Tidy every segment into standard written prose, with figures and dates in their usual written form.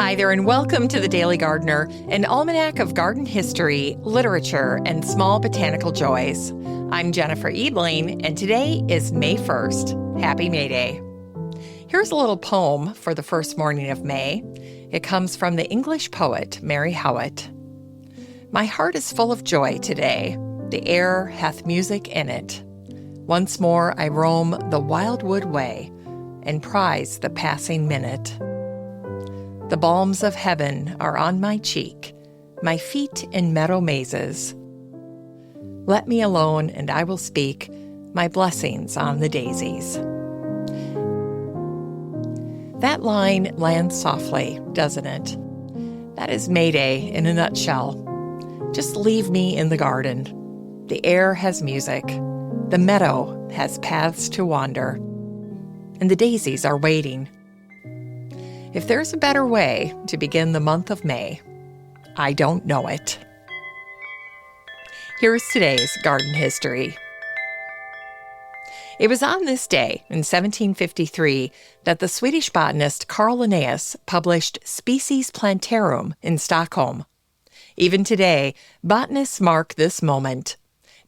Hi there, and welcome to the Daily Gardener, an almanac of garden history, literature, and small botanical joys. I'm Jennifer Ebeling, and today is May 1st. Happy May Day. Here's a little poem for the first morning of May. It comes from the English poet Mary Howitt. My heart is full of joy today. The air hath music in it. Once more I roam the wildwood way and prize the passing minute. The balms of heaven are on my cheek, my feet in meadow mazes. Let me alone, and I will speak my blessings on the daisies. That line lands softly, doesn't it? That is May Day in a nutshell. Just leave me in the garden. The air has music. The meadow has paths to wander. And the daisies are waiting. If there's a better way to begin the month of May, I don't know it. Here's today's garden history. It was on this day, in 1753, that the Swedish botanist Carl Linnaeus published Species Plantarum in Stockholm. Even today, botanists mark this moment.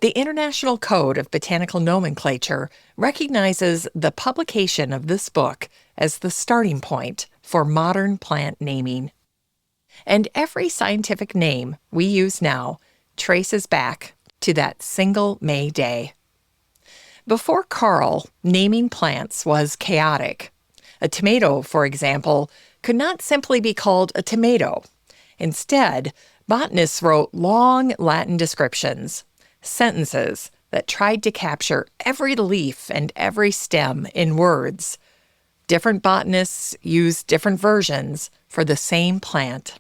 The International Code of Botanical Nomenclature recognizes the publication of this book as the starting point for modern plant naming. And every scientific name we use now traces back to that single May day. Before Carl, naming plants was chaotic. A tomato, for example, could not simply be called a tomato. Instead, botanists wrote long Latin descriptions, sentences that tried to capture every leaf and every stem in words. Different botanists used different versions for the same plant.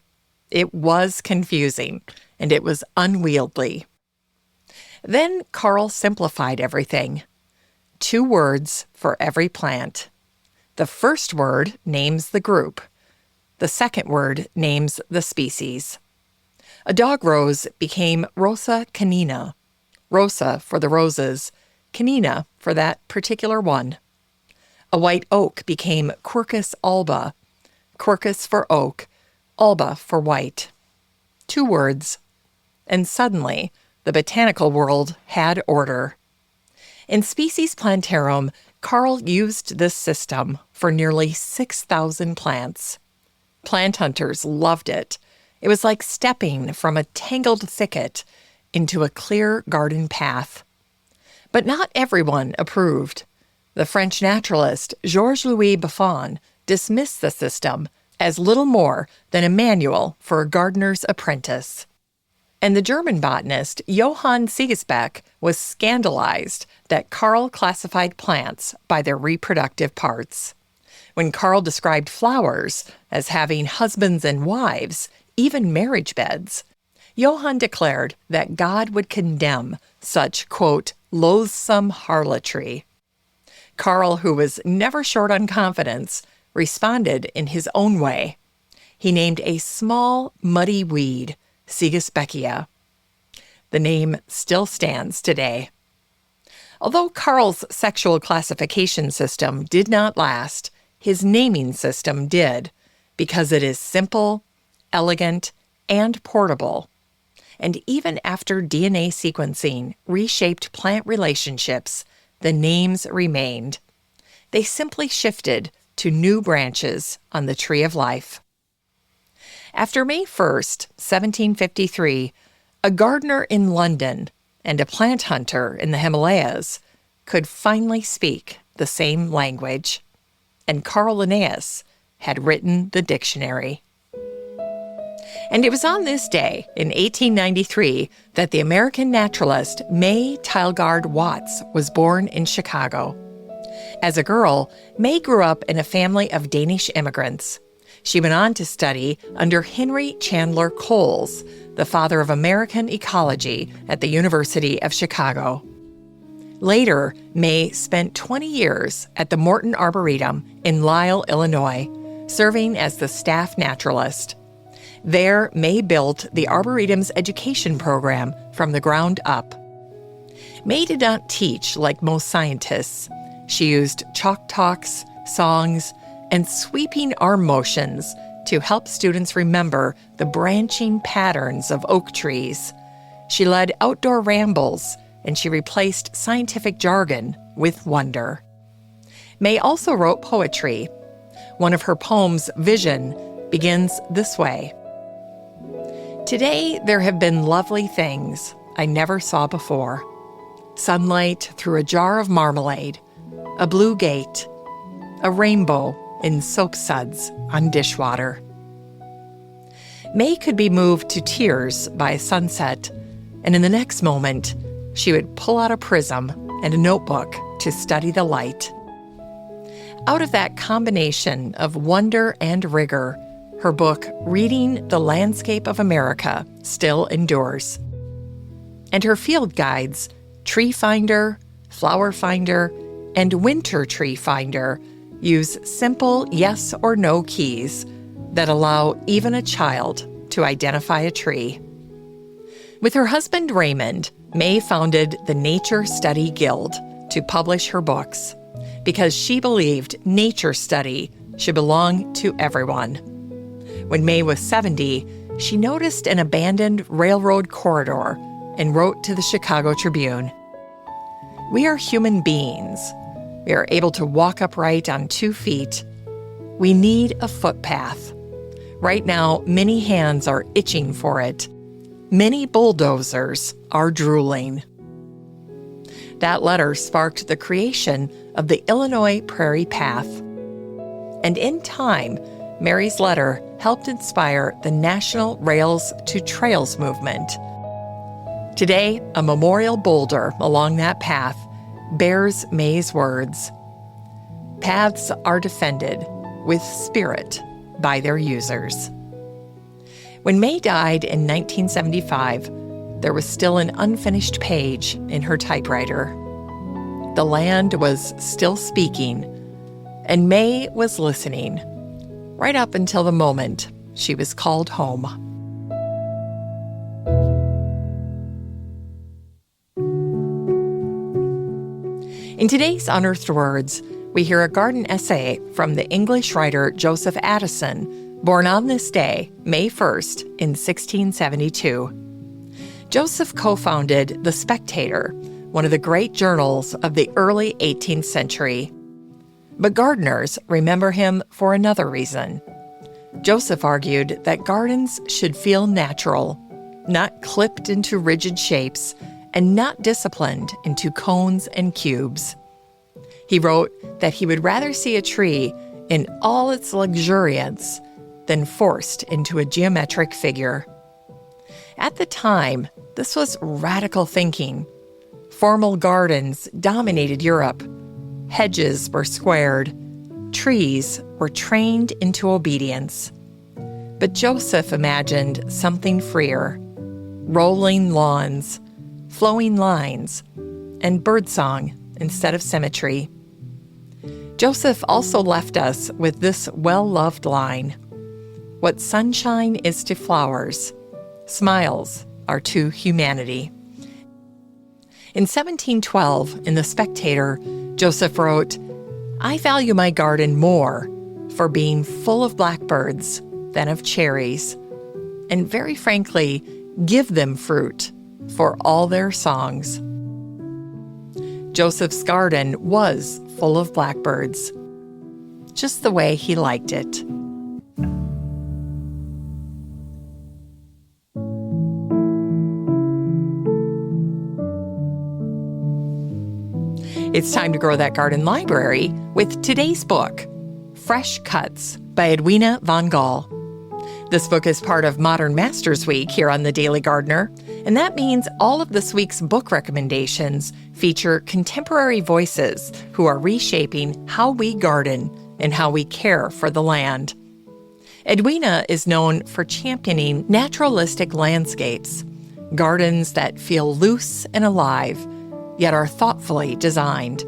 It was confusing, and it was unwieldy. Then Carl simplified everything. 2 words for every plant. The first word names the group. The second word names the species. A dog rose became Rosa canina. Rosa for the roses, canina for that particular one. A white oak became Quercus alba, Quercus for oak, alba for white. 2 words. And suddenly, the botanical world had order. In Species Plantarum, Carl used this system for nearly 6,000 plants. Plant hunters loved it. It was like stepping from a tangled thicket into a clear garden path. But not everyone approved. The French naturalist Georges-Louis Buffon dismissed the system as little more than a manual for a gardener's apprentice. And the German botanist Johann Siegesbeck was scandalized that Carl classified plants by their reproductive parts. When Carl described flowers as having husbands and wives, even marriage beds, Johann declared that God would condemn such, quote, loathsome harlotry. Carl, who was never short on confidence, responded in his own way. He named a small, muddy weed Siegesbeckia. The name still stands today. Although Carl's sexual classification system did not last, his naming system did, because it is simple, elegant, and portable. And even after DNA sequencing reshaped plant relationships, the names remained. They simply shifted to new branches on the tree of life. After May 1st, 1753, a gardener in London and a plant hunter in the Himalayas could finally speak the same language. And Carl Linnaeus had written the dictionary. And it was on this day, in 1893, that the American naturalist May Theilgaard Watts was born in Chicago. As a girl, May grew up in a family of Danish immigrants. She went on to study under Henry Chandler Coles, the father of American ecology at the University of Chicago. Later, May spent 20 years at the Morton Arboretum in Lisle, Illinois, serving as the staff naturalist. There, May built the Arboretum's education program from the ground up. May did not teach like most scientists. She used chalk talks, songs, and sweeping arm motions to help students remember the branching patterns of oak trees. She led outdoor rambles, and she replaced scientific jargon with wonder. May also wrote poetry. One of her poems, Vision, begins this way. Today there have been lovely things I never saw before. Sunlight through a jar of marmalade, a blue gate, a rainbow in soap suds on dishwater. May could be moved to tears by sunset, and in the next moment, she would pull out a prism and a notebook to study the light. Out of that combination of wonder and rigor, her book, Reading the Landscape of America, still endures. And her field guides, Tree Finder, Flower Finder, and Winter Tree Finder, use simple yes or no keys that allow even a child to identify a tree. With her husband Raymond, May founded the Nature Study Guild to publish her books because she believed nature study should belong to everyone. When May was 70, she noticed an abandoned railroad corridor and wrote to the Chicago Tribune, "We are human beings. We are able to walk upright on 2 feet. We need a footpath. Right now, many hands are itching for it. Many bulldozers are drooling." That letter sparked the creation of the Illinois Prairie Path. And in time, Mary's letter helped inspire the National Rails to Trails movement. Today, a memorial boulder along that path bears May's words. Paths are defended with spirit by their users. When May died in 1975, there was still an unfinished page in her typewriter. The land was still speaking, and May was listening, right up until the moment she was called home. In today's Unearthed Words, we hear a garden essay from the English writer Joseph Addison, born on this day, May 1st, in 1672. Joseph co-founded The Spectator, one of the great journals of the early 18th century. But gardeners remember him for another reason. Joseph argued that gardens should feel natural, not clipped into rigid shapes, and not disciplined into cones and cubes. He wrote that he would rather see a tree in all its luxuriance than forced into a geometric figure. At the time, this was radical thinking. Formal gardens dominated Europe. Hedges were squared. Trees were trained into obedience. But Joseph imagined something freer: rolling lawns, flowing lines, and birdsong instead of symmetry. Joseph also left us with this well-loved line: "What sunshine is to flowers, smiles are to humanity." In 1712, in The Spectator, Joseph wrote, "I value my garden more for being full of blackbirds than of cherries, and very frankly, give them fruit for all their songs." Joseph's garden was full of blackbirds, just the way he liked it. It's time to grow that garden library with today's book, Fresh Cuts by Edwina von Gall. This book is part of Modern Masters Week here on The Daily Gardener, and that means all of this week's book recommendations feature contemporary voices who are reshaping how we garden and how we care for the land. Edwina is known for championing naturalistic landscapes, gardens that feel loose and alive, yet are thoughtfully designed.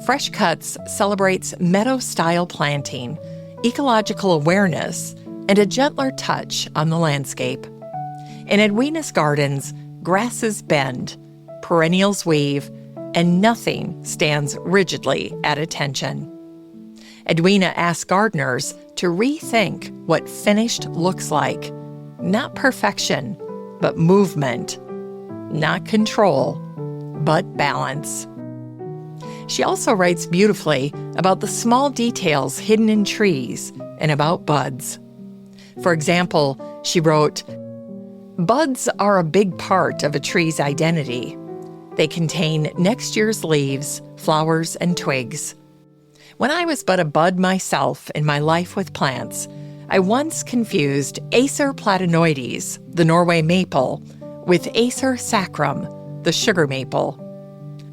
Fresh Cuts celebrates meadow-style planting, ecological awareness, and a gentler touch on the landscape. In Edwina's gardens, grasses bend, perennials weave, and nothing stands rigidly at attention. Edwina asks gardeners to rethink what finished looks like. Not perfection, but movement. Not control, but balance. She also writes beautifully about the small details hidden in trees and about buds. For example, she wrote, "Buds are a big part of a tree's identity. They contain next year's leaves, flowers, and twigs. When I was but a bud myself in my life with plants, I once confused Acer platanoides, the Norway maple, with Acer sacrum, the sugar maple.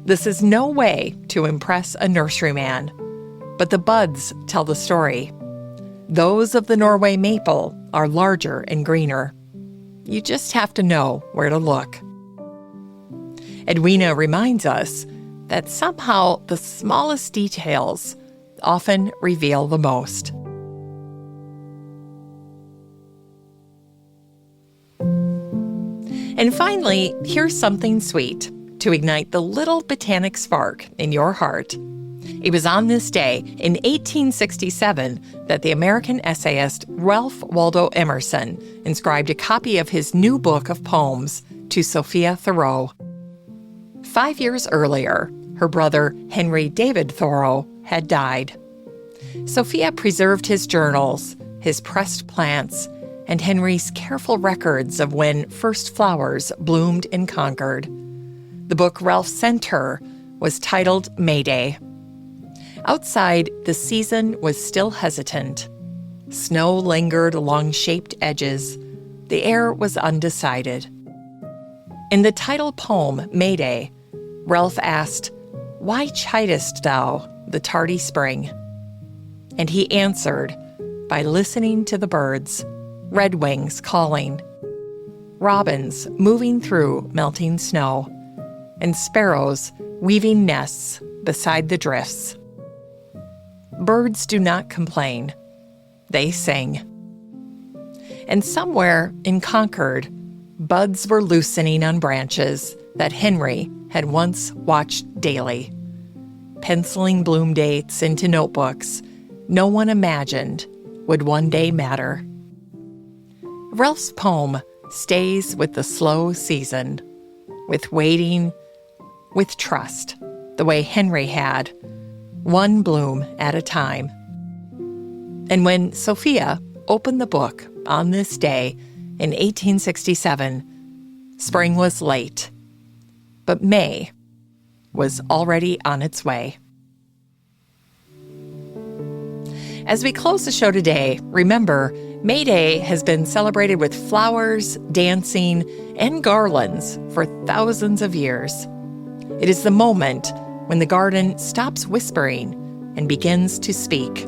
This is no way to impress a nurseryman, but the buds tell the story. Those of the Norway maple are larger and greener. You just have to know where to look." Edwina reminds us that somehow the smallest details often reveal the most. And finally, here's something sweet to ignite the little botanic spark in your heart. It was on this day in 1867 that the American essayist Ralph Waldo Emerson inscribed a copy of his new book of poems to Sophia Thoreau. 5 years earlier, her brother Henry David Thoreau had died. Sophia preserved his journals, his pressed plants, and Henry's careful records of when first flowers bloomed in Concord. The book Ralph sent her was titled May Day. Outside, the season was still hesitant. Snow lingered along shaped edges. The air was undecided. In the title poem, May Day, Ralph asked, "Why chidest thou the tardy spring?" And he answered by listening to the birds, redwings calling, robins moving through melting snow, and sparrows weaving nests beside the drifts. Birds do not complain. They sing. And somewhere in Concord, buds were loosening on branches that Henry had once watched daily, penciling bloom dates into notebooks no one imagined would one day matter. Ralph's poem stays with the slow season, with waiting, with trust, the way Henry had, one bloom at a time. And when Sophia opened the book on this day in 1867, spring was late, but May was already on its way. As we close the show today, remember, May Day has been celebrated with flowers, dancing, and garlands for thousands of years. It is the moment when the garden stops whispering and begins to speak.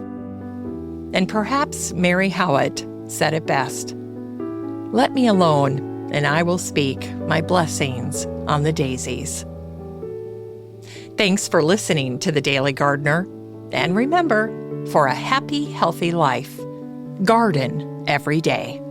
And perhaps Mary Howitt said it best, "Let me alone, and I will speak my blessings on the daisies." Thanks for listening to The Daily Gardener. And remember, for a happy, healthy life, garden every day.